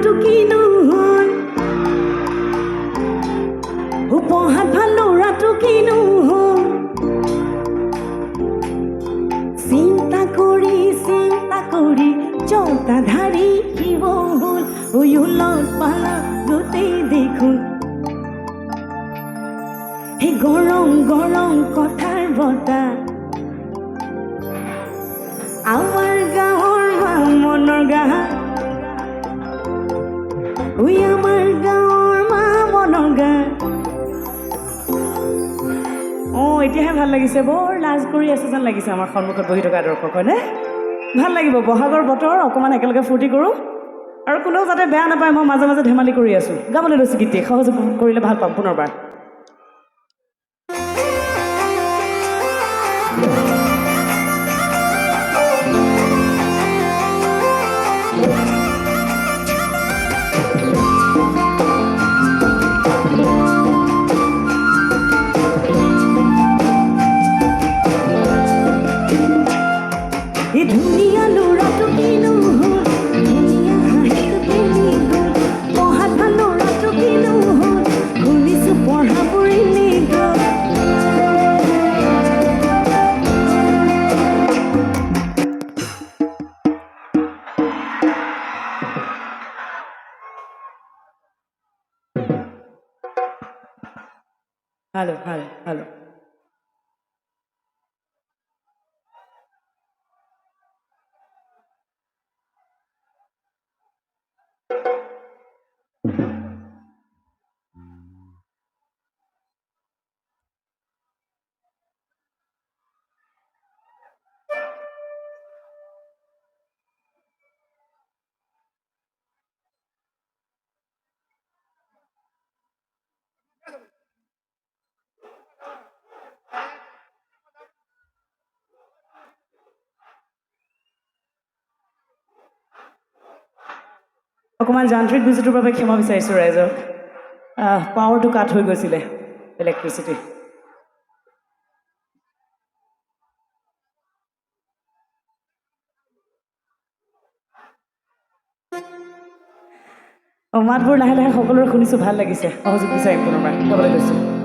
ল'ৰাটো কিনো হ'ল উপহাত ভাল ল'ৰাটো কিনো হ'ল চিন্তা কৰি জতাধাৰী শিৱ হ'ল উলত পালা গোটেই দেখোন সেই গৰম গৰম কথাৰ বতাহ আমাৰ গাঁৱৰ মনৰ গা আমাৰ গাঁৱৰ মনৰ গা এতিয়াহে ভাল লাগিছে বৰ লাজ কৰি আছে যেন লাগিছে আমাৰ সন্মুখত বহি থকা দৰ্শক হয়নে ভাল লাগিব বহাগৰ বতৰ অকণমান একেলগে ফূৰ্তি কৰোঁ আৰু কোনেও যাতে বেয়া নাপায় মই মাজে মাজে ধেমালি কৰি আছোঁ গাবলৈ লৈছোঁ গীতে সহযোগ কৰিলে ভাল পাম পুনৰবাৰ ধুনীয়া ল'ৰাটো কিনো হ'ল ধুনীয়া হাঁহিটো কিনি গ'ল পঢ়াত ভাল ল'ৰাটো কিনো হ'ল শুনিছোঁ পঢ়াবোৰ এনেই গ'ল হেল্ল' অকণমান যান্ত্ৰিক বিজুতিৰ বাবে ক্ষমা বিচাৰিছোঁ ৰাইজক পাৱাৰটো কাট হৈ গৈছিলে ইলেক্ট্ৰিচিটি মাতবোৰ লাহে লাহে সকলোৰে শুনিছোঁ ভাল লাগিছে সহযোগ বিচাৰিম পুনৰবাৰ গাবলৈ গৈছোঁ